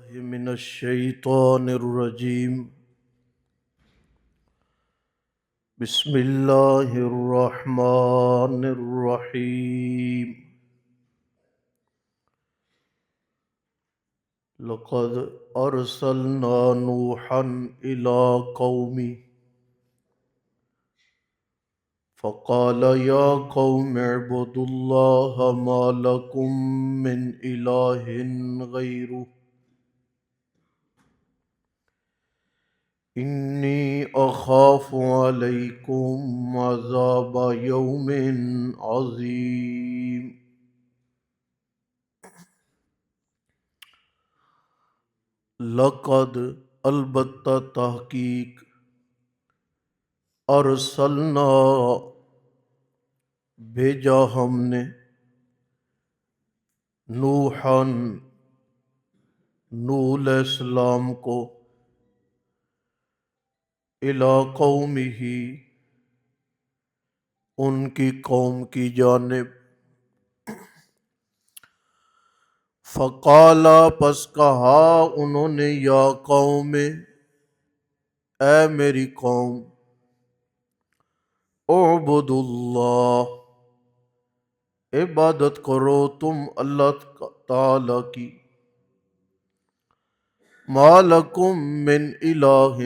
من الشیطان الرجیم بسم اللہ الرحمن الرحیم لقد ارسلنا نوحا الى قومه فقال يا قوم اعبدوا الله ما لكم من إله غيره إني أخاف عليكم عذاب يوم عظيم لقد البتہ تحقیق ارسلنا بھیجا ہم نے نوحاً نوح علیہ السلام کو الی قومہ ان کی قوم کی جانب فقالا پس کہا انہوں نے یا قوم اے میری قوم اعبدوا اللہ عبادت کرو تم اللہ تعالی کی ما لکم من الہ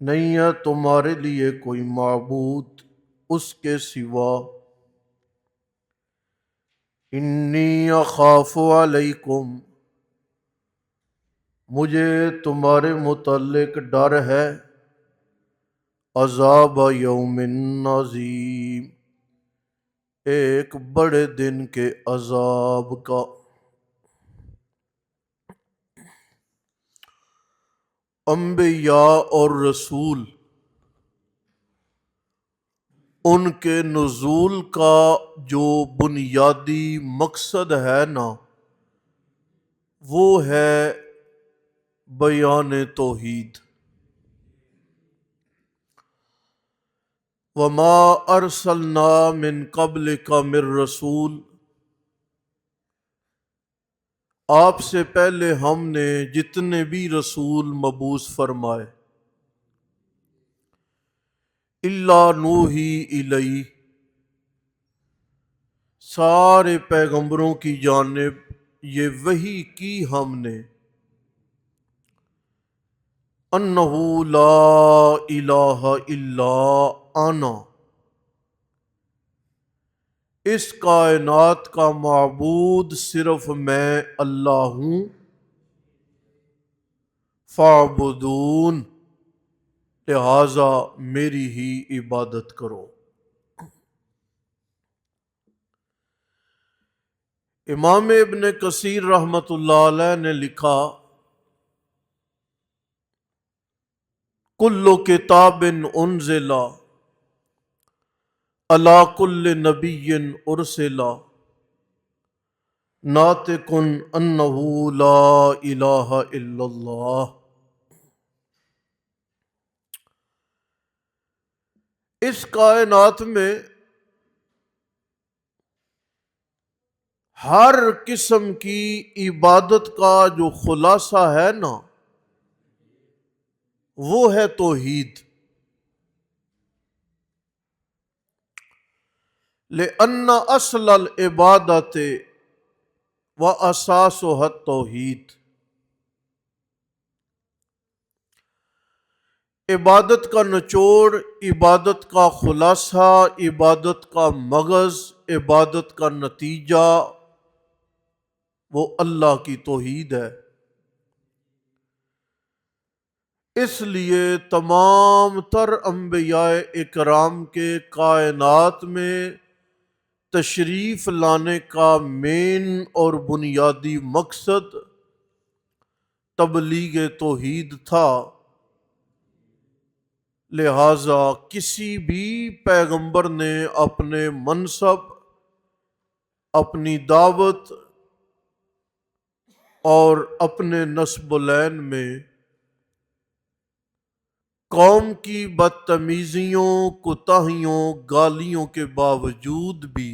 نہیں ہے تمہارے لیے کوئی معبود اس کے سوا انی اخاف علیکم مجھے تمہارے متعلق ڈر ہے عذاب یوم عظیم ایک بڑے دن کے عذاب کا انبیاء اور رسول ان کے نزول کا جو بنیادی مقصد ہے نا وہ ہے بیان توحید وما ارسلنا من قبلک من رسول آپ سے پہلے ہم نے جتنے بھی رسول مبعوث فرمائے الا نوحی الیہ سارے پیغمبروں کی جانب یہ وحی کی ہم نے انہ لا الہ الا انا اس کائنات کا معبود صرف میں اللہ ہوں فاعبدون لہذا میری ہی عبادت کرو امام ابن کثیر رحمۃ اللہ علیہ نے لکھا کل کتاب انزل علی کل نبی ارسل ناطق انہ لا الہ الا اللہ اس کائنات میں ہر قسم کی عبادت کا جو خلاصہ ہے نا وہ ہے توحید لأن اصل العبادت واساسها التوحید عبادت کا نچوڑ عبادت کا خلاصہ عبادت کا مغز عبادت کا نتیجہ وہ اللہ کی توحید ہے اس لیے تمام تر انبیاء اکرام کے کائنات میں تشریف لانے کا مین اور بنیادی مقصد تبلیغ توحید تھا لہٰذا کسی بھی پیغمبر نے اپنے منصب اپنی دعوت اور اپنے نسب العین میں قوم کی بدتمیزیوں کوتاہیوں گالیوں کے باوجود بھی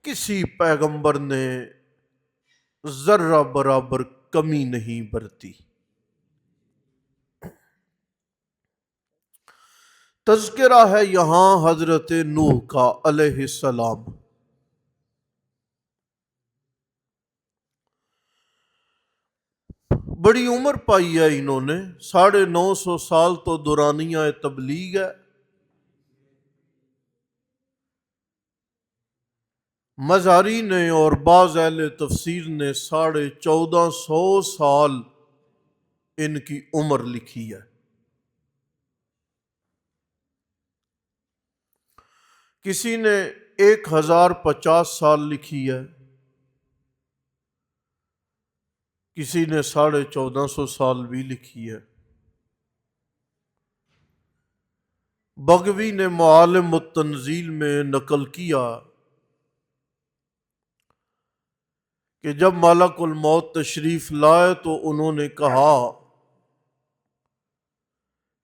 کسی پیغمبر نے ذرہ برابر کمی نہیں برتی۔ تذکرہ ہے یہاں حضرت نوح کا علیہ السلام۔ بڑی عمر پائی ہے انہوں نے، 950 سال تو دورانیہ تبلیغ ہے۔ مظہری نے اور بعض اہل تفسیر نے 1450 سال ان کی عمر لکھی ہے۔ کسی نے 1050 سال لکھی ہے، کسی نے 1450 سال بھی لکھی ہے۔ بغوی نے معالم التنزیل میں نقل کیا کہ جب ملک الموت تشریف لائے تو انہوں نے کہا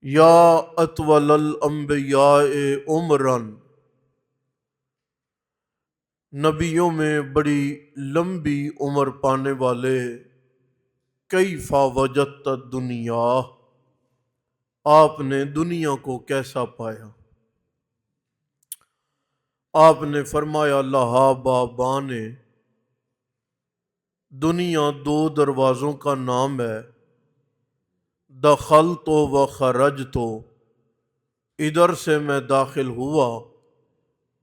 یا اطول الانبیاء عمراً، نبیوں میں بڑی لمبی عمر پانے والے، کیف وجدت الدنیا، آپ نے دنیا کو کیسا پایا؟ آپ نے فرمایا لہا بابان، دنیا 2 دروازوں کا نام ہے، دخلت و خرجت، ادھر سے میں داخل ہوا،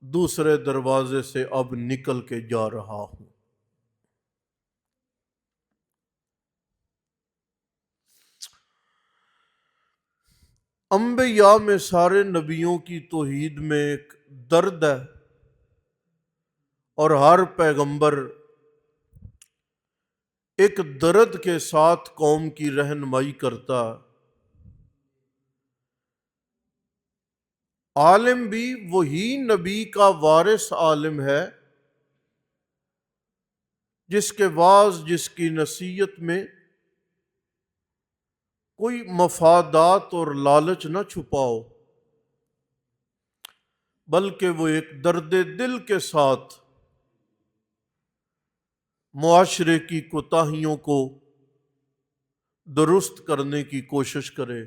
دوسرے دروازے سے اب نکل کے جا رہا ہوں۔ انبیاء میں سارے نبیوں کی توحید میں ایک درد ہے، اور ہر پیغمبر ایک درد کے ساتھ قوم کی رہنمائی کرتا۔ عالم بھی وہی نبی کا وارث عالم ہے جس کے واعظ، جس کی نصیحت میں کوئی مفادات اور لالچ نہ چھپاؤ، بلکہ وہ ایک درد دل کے ساتھ معاشرے کی کوتاہیوں کو درست کرنے کی کوشش کرے،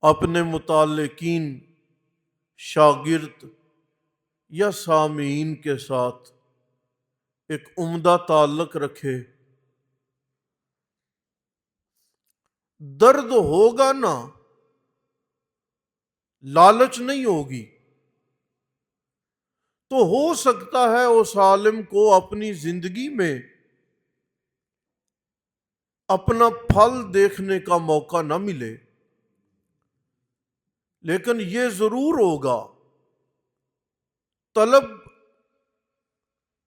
اپنے متعلقین، شاگرد یا سامعین کے ساتھ ایک عمدہ تعلق رکھے۔ درد ہوگا نا، لالچ نہیں ہوگی، تو ہو سکتا ہے اس عالم کو اپنی زندگی میں اپنا پھل دیکھنے کا موقع نہ ملے، لیکن یہ ضرور ہوگا، طلب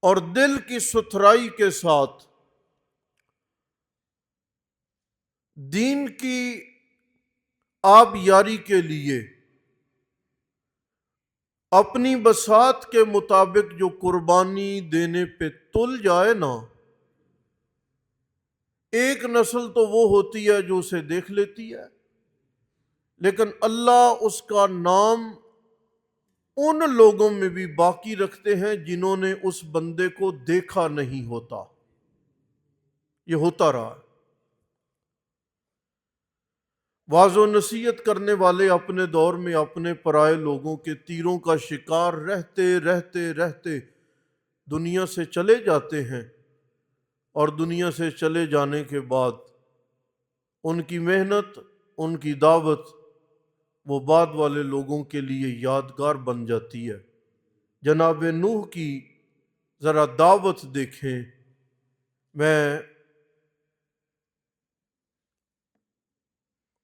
اور دل کی ستھرائی کے ساتھ دین کی آبیاری کے لیے اپنی بساط کے مطابق جو قربانی دینے پہ تل جائے نا، ایک نسل تو وہ ہوتی ہے جو اسے دیکھ لیتی ہے، لیکن اللہ اس کا نام ان لوگوں میں بھی باقی رکھتے ہیں جنہوں نے اس بندے کو دیکھا نہیں ہوتا۔ یہ ہوتا رہا۔ واعظ و نصیحت کرنے والے اپنے دور میں اپنے پرائے لوگوں کے تیروں کا شکار رہتے رہتے رہتے دنیا سے چلے جاتے ہیں، اور دنیا سے چلے جانے کے بعد ان کی محنت، ان کی دعوت وہ بعد والے لوگوں کے لیے یادگار بن جاتی ہے۔ جناب نوح کی ذرا دعوت دیکھیں، میں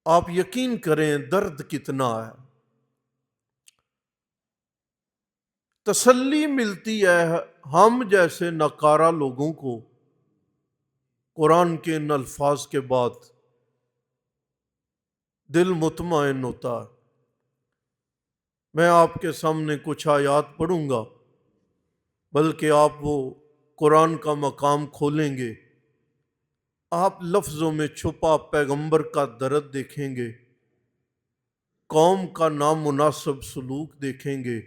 آپ یقین کریں درد کتنا ہے۔ تسلی ملتی ہے ہم جیسے ناکارہ لوگوں کو قرآن کے ان الفاظ کے بعد، دل مطمئن ہوتا ہے۔ میں آپ کے سامنے کچھ آیات پڑھوں گا، بلکہ آپ وہ قرآن کا مقام کھولیں گے، آپ لفظوں میں چھپا پیغمبر کا درد دیکھیں گے، قوم کا نامناسب سلوک دیکھیں گے،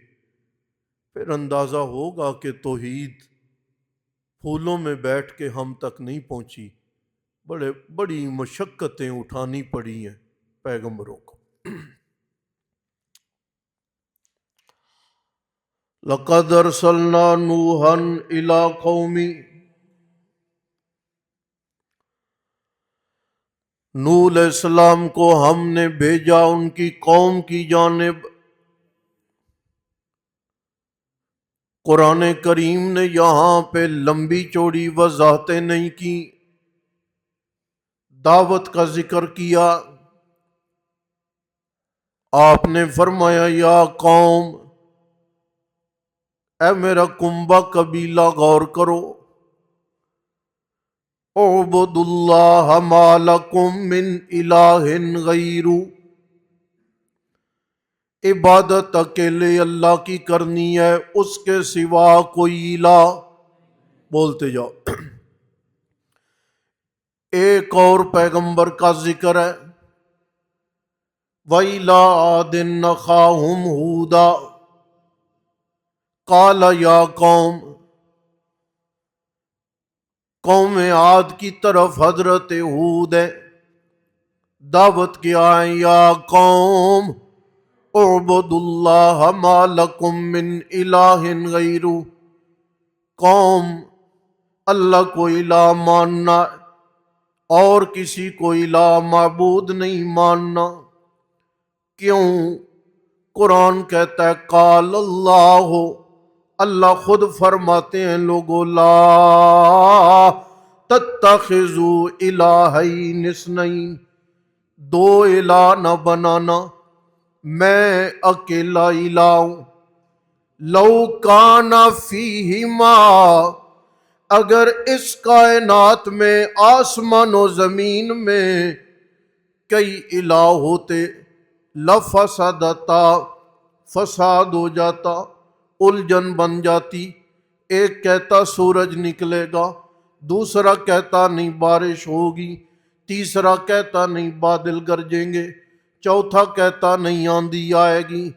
پھر اندازہ ہوگا کہ توحید پھولوں میں بیٹھ کے ہم تک نہیں پہنچی، بڑی مشقتیں اٹھانی پڑی ہیں پیغمبروں کو۔ لَقَدْ أَرْسَلْنَا نُوحًا إِلَىٰ قَوْمِهِ، نوح علیہ السلام کو ہم نے بھیجا ان کی قوم کی جانب۔ قرآن کریم نے یہاں پہ لمبی چوڑی وضاحتیں نہیں کی، دعوت کا ذکر کیا۔ آپ نے فرمایا یا قوم، اے میرا کنبہ قبیلہ غور کرو، اعبدوا اللہ ما لکم من الہ غیر، عبادت اکیلے اللہ کی کرنی ہے، اس کے سوا کوئی الہ، بولتے جاؤ۔ ایک اور پیغمبر کا ذکر ہے، وَإِلَىٰ عَادٍ أَخَاهُمْ هُودًا قَالَ يَا قَوْمِ، قوم عاد کی طرف حضرت ہود ہے، دعوت کیا ہے، یا قوم اعبدوا اللہ ما لکم من الہ غیر، قوم اللہ کو الہ ماننا اور کسی کو الہ معبود نہیں ماننا۔ کیوں؟ قرآن کہتا ہے قال اللہ، اللہ خود فرماتے ہیں لوگو لا تتخذوا الہین اثنین، دو الہ نہ بنانا، میں اکیلا الہ ہوں۔ لو کان فیہما، اگر اس کائنات میں آسمان و زمین میں کئی الہ ہوتے، لفسدتا، فساد ہو جاتا، الجھن بن جاتی۔ ایک کہتا سورج نکلے گا، دوسرا کہتا نہیں بارش ہوگی، تیسرا کہتا نہیں بادل گرجیں گے، چوتھا کہتا نہیں آندھی آئے گی۔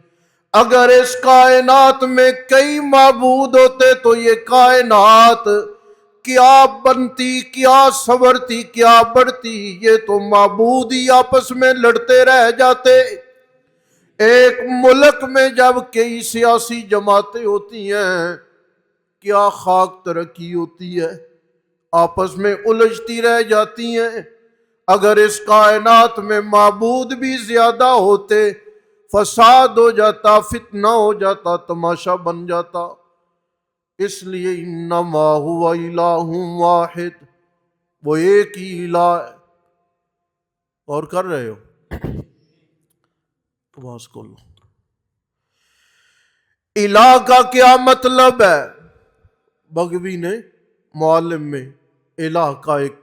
اگر اس کائنات میں کئی معبود ہوتے تو یہ کائنات کیا بنتی، کیا سنورتی، کیا بڑھتی؟ یہ تو معبود ہی آپس میں لڑتے رہ جاتے۔ ایک ملک میں جب کئی سیاسی جماعتیں ہوتی ہیں، کیا خاک ترقی ہوتی ہے، آپس میں الجھتی رہ جاتی ہیں۔ اگر اس کائنات میں معبود بھی زیادہ ہوتے، فساد ہو جاتا، فتنہ ہو جاتا، تماشا بن جاتا۔ اس لیے انما هو الہ واحد، وہ ایک ہی الہ ہے۔ اور کر رہے ہو آواز کھولو۔ الہ کا کیا مطلب ہے؟ بغوی نے معلم میں الہ کا ایک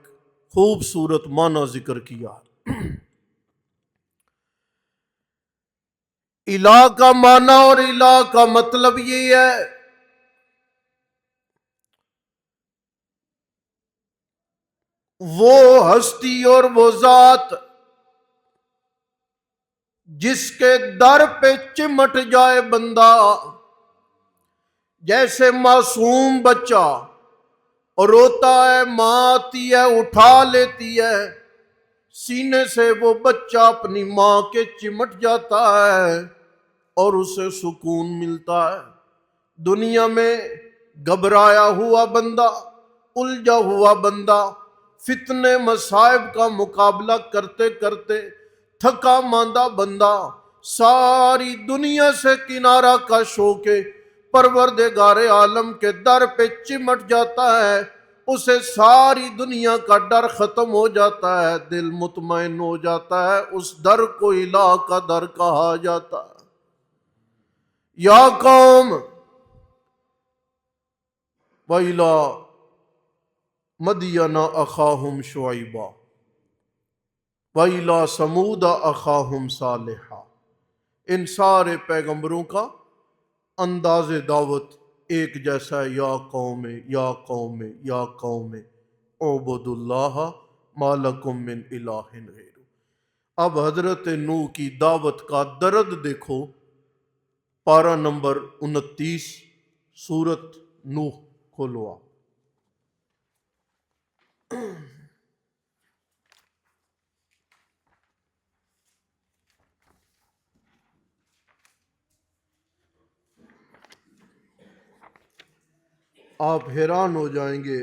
خوبصورت معنی ذکر کیا۔ الہ کا معنی اور الہ کا مطلب یہ ہے وہ ہستی اور وہ ذات جس کے در پہ چمٹ جائے بندہ، جیسے معصوم بچہ روتا ہے، ماں آتی ہے اٹھا لیتی ہے، سینے سے وہ بچہ اپنی ماں کے چمٹ جاتا ہے اور اسے سکون ملتا ہے۔ دنیا میں گھبرایا ہوا بندہ، الجھا ہوا بندہ، فتنے مصائب کا مقابلہ کرتے کرتے تھکا ماندہ بندہ ساری دنیا سے کنارہ کش ہو کے پروردگار عالم کے در پہ چمٹ جاتا ہے، اسے ساری دنیا کا ڈر ختم ہو جاتا ہے، دل مطمئن ہو جاتا ہے، اس در کو الہ کا در کہا جاتا ہے۔ یا قوم وَإِلَىٰ مَدْيَنَ أَخَاهُمْ شُعَيْبًا وَإِلَىٰ ثَمُودَ أَخَاهُمْ صَالِحًا، ان سارے پیغمبروں کا انداز دعوت ایک جیسا ہے، یا قوم یا قوم یا قوم اعبدوا اللہ ما لکم من الہ غیرہ۔ اب حضرت نوح کی دعوت کا درد دیکھو، پارہ نمبر 29 سورت نوح کھولو آپ۔ آپ حیران ہو جائیں گے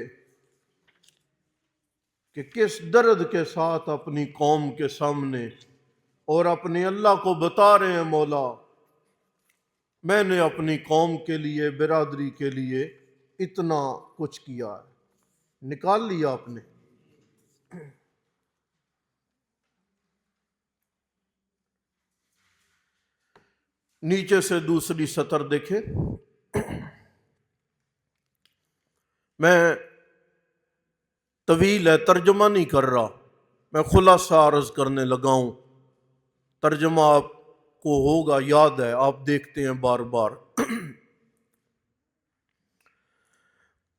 کہ کس درد کے ساتھ اپنی قوم کے سامنے اور اپنے اللہ کو بتا رہے ہیں، مولا میں نے اپنی قوم کے لیے، برادری کے لیے اتنا کچھ کیا ہے، نکال لیا آپ نے۔ نیچے سے دوسری سطر دیکھیں، میں طویل ہے، ترجمہ نہیں کر رہا، میں خلاصہ عرض کرنے لگا ہوں، ترجمہ آپ کو ہوگا یاد ہے، آپ دیکھتے ہیں بار بار۔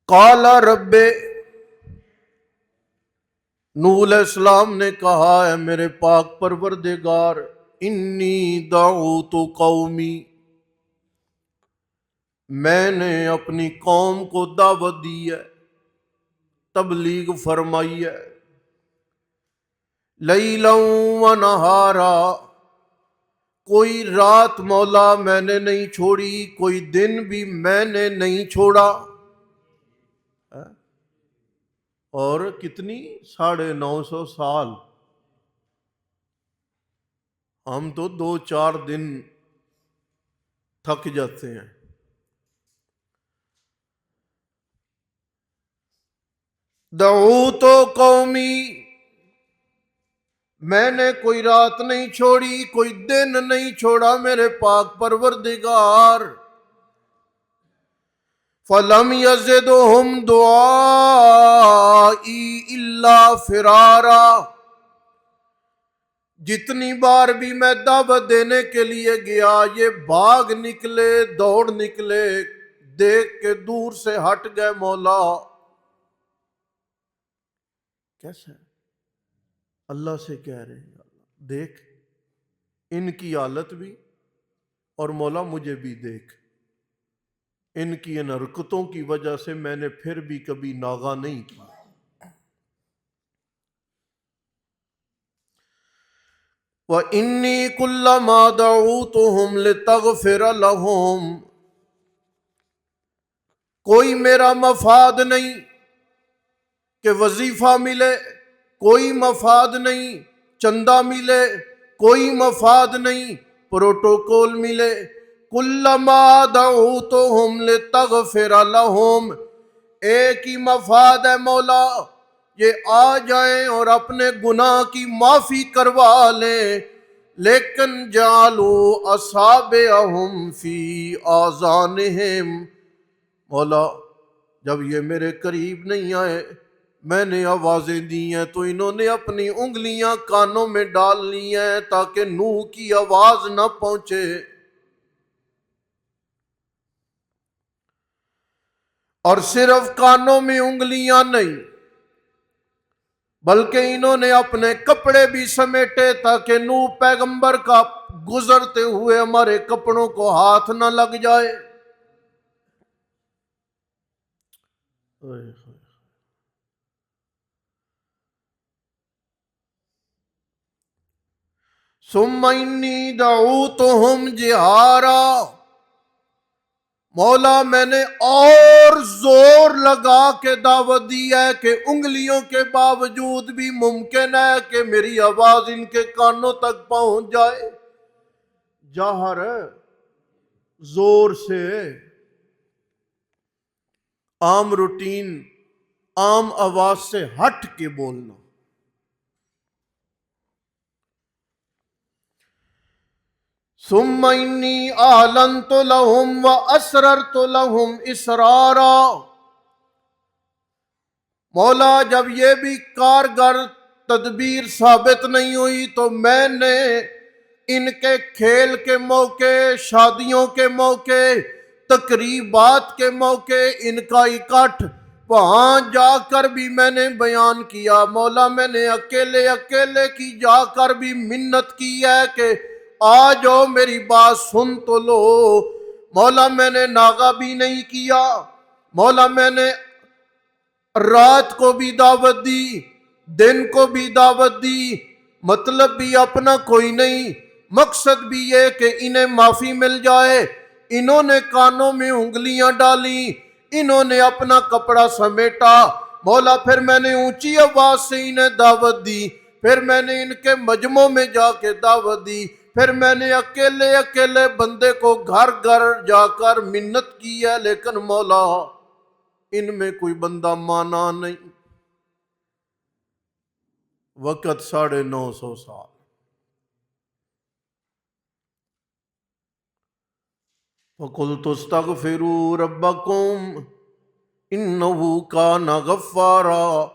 قال رب، نوح علیہ السلام نے کہا ہے میرے پاک پروردگار، انی دعوت قومی، میں نے اپنی قوم کو دعوت دی ہے، تبلیغ فرمائی ہے، لیلا و نہارا، کوئی رات مولا میں نے نہیں چھوڑی، کوئی دن بھی میں نے نہیں چھوڑا، اور کتنی 950 سال، ہم تو 2-4 دن تھک جاتے ہیں۔ دعوت قومی، میں نے کوئی رات نہیں چھوڑی، کوئی دن نہیں چھوڑا میرے پاک پروردگار، فَلَمْ يَزِدْهُمْ دُعَائِي إِلَّا فِرَارًا، جتنی بار بھی میں دعوت دینے کے لیے گیا یہ بھاگ نکلے، دوڑ نکلے، دیکھ کے دور سے ہٹ گئے۔ مولا کیسے اللہ سے کہہ رہے ہیں، دیکھ ان کی حالت بھی، اور مولا مجھے بھی دیکھ، ان کی ان حرکتوں کی وجہ سے میں نے پھر بھی کبھی ناغہ نہیں کیا۔ وَإِنِّي كُلَّمَا دَعُوتُهُمْ لِتَغْفِرَ لَهُمْ، کوئی میرا مفاد نہیں کہ وظیفہ ملے، کوئی مفاد نہیں چندہ ملے، کوئی مفاد نہیں پروٹوکول ملے، کلما دعوتہم لتغفر لہم، ایک ہی مفاد ہے مولا، یہ آ جائیں اور اپنے گناہ کی معافی کروا لیں، لیکن جعلوا اصابعہم فی آذانہم، مولا جب یہ میرے قریب نہیں آئے، میں نے آوازیں دی ہیں تو انہوں نے اپنی انگلیاں کانوں میں ڈال لی ہیں تاکہ نوح کی آواز نہ پہنچے، اور صرف کانوں میں انگلیاں نہیں بلکہ انہوں نے اپنے کپڑے بھی سمیٹے تاکہ نوح پیغمبر کا گزرتے ہوئے ہمارے کپڑوں کو ہاتھ نہ لگ جائے۔ ثم انی دعوتہم جہارا، مولا میں نے اور زور لگا کے دعوت دی ہے کہ انگلیوں کے باوجود بھی ممکن ہے کہ میری آواز ان کے کانوں تک پہنچ جائے۔ جہر زور سے، عام روٹین، عام آواز سے ہٹ کے بولنا۔ ثم انی اعلنت لهم واسررت لهم اسرارا، مولا جب یہ بھی کارگر تدبیر ثابت نہیں ہوئی تو میں نے ان کے کھیل کے موقع، شادیوں کے موقع، تقریبات کے موقع ان کا اکٹھ وہاں جا کر بھی میں نے بیان کیا۔ مولا میں نے اکیلے اکیلے کی جا کر بھی منت کی ہے کہ آ جاؤ میری بات سن تو لو۔ مولا میں نے ناغہ بھی نہیں کیا، مولا میں نے رات کو بھی دعوت دی، دن کو بھی دعوت دی، مطلب بھی اپنا کوئی نہیں، مقصد بھی یہ کہ انہیں معافی مل جائے۔ انہوں نے کانوں میں انگلیاں ڈالی، انہوں نے اپنا کپڑا سمیٹا، مولا پھر میں نے اونچی آواز سے انہیں دعوت دی، پھر میں نے ان کے مجمع میں جا کے دعوت دی، پھر میں نے اکیلے اکیلے بندے کو گھر گھر جا کر منت کی ہے، لیکن مولا ان میں کوئی بندہ مانا نہیں۔ وقت 950 سال۔ فَقُلْتُ اسْتَغْفِرُوا رَبَّكُمْ إِنَّهُ كَانَ غَفَّارًا۔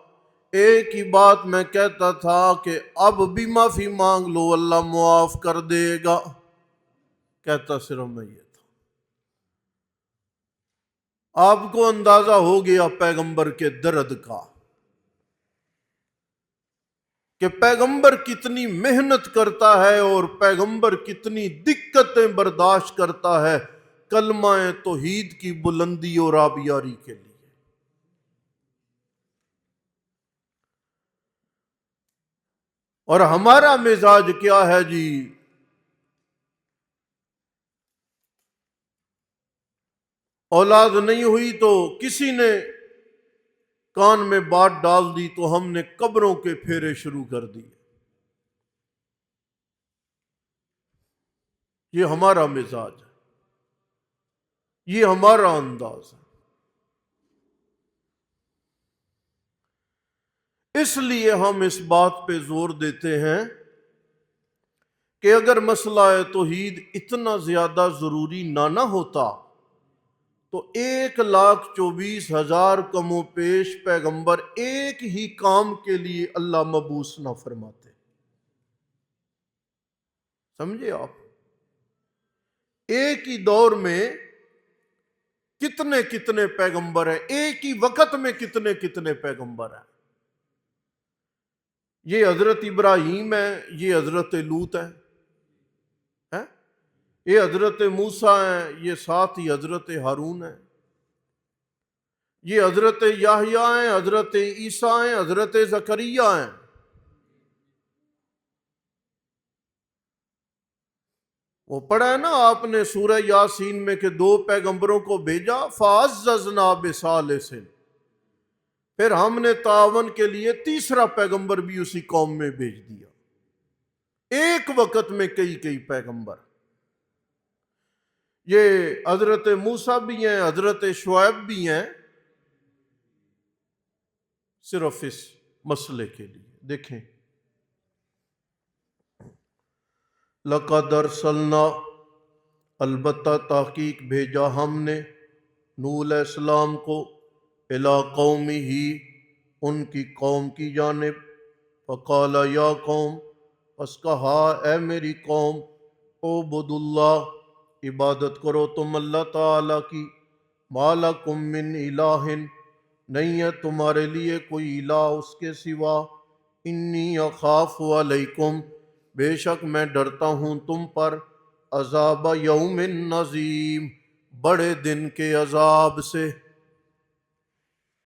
ایک ہی بات میں کہتا تھا کہ اب بھی معافی مانگ لو، اللہ معاف کر دے گا، کہتا صرف میں یہ تھا۔ آپ کو اندازہ ہو گیا پیغمبر کے درد کا، کہ پیغمبر کتنی محنت کرتا ہے اور پیغمبر کتنی دقتیں برداشت کرتا ہے کلمہ توحید کی بلندی اور آبیاری کے لیے۔ اور ہمارا مزاج کیا ہے جی؟ اولاد نہیں ہوئی تو کسی نے کان میں بات ڈال دی تو ہم نے قبروں کے پھیرے شروع کر دیے۔ یہ ہمارا مزاج ہے، یہ ہمارا انداز ہے۔ اس لیے ہم اس بات پہ زور دیتے ہیں کہ اگر مسئلہ توحید اتنا زیادہ ضروری نہ ہوتا تو 1,24,000 کم و پیش پیغمبر ایک ہی کام کے لیے اللہ مبعوث نہ فرماتے۔ سمجھے آپ؟ ایک ہی دور میں کتنے کتنے پیغمبر ہیں، ایک ہی وقت میں کتنے کتنے پیغمبر ہیں۔ یہ حضرت ابراہیم ہے، یہ حضرت لوط ہے، یہ حضرت موسیٰ ہیں، یہ ساتھ ہی حضرت ہارون ہیں، یہ حضرت یحییٰ ہیں، حضرت عیسیٰ ہیں، حضرت زکریا ہیں۔ وہ پڑھا ہے نا آپ نے سورہ یاسین میں کہ 2 پیغمبروں کو بھیجا، فَعَزَّزْنَا بِثَالِثٍ، پھر ہم نے تعاون کے لیے تیسرا پیغمبر بھی اسی قوم میں بھیج دیا۔ ایک وقت میں کئی کئی پیغمبر۔ یہ حضرت موسیٰ بھی ہیں، حضرت شعیب بھی ہیں، صرف اس مسئلے کے لیے۔ دیکھیں، لَقَدْ أَرْسَلْنَا، البتہ تحقیق بھیجا ہم نے نوح علیہ السلام کو، إِلَىٰ قَوْمِهِ، ان کی قوم کی جانب، فَقَالَ يَا قَوْمِ، پس کہا اے میری قوم، اعبدوا اللہ، عبادت کرو تم اللہ تعالیٰ کی، مَا لَكُم مِّنْ إِلَٰهٍ، نہیں ہے تمہارے لیے کوئی الہ اس کے سوا، انی اخاف علیکم، بے شک میں ڈرتا ہوں تم پر، عذاب یوم نظیم، بڑے دن کے عذاب سے۔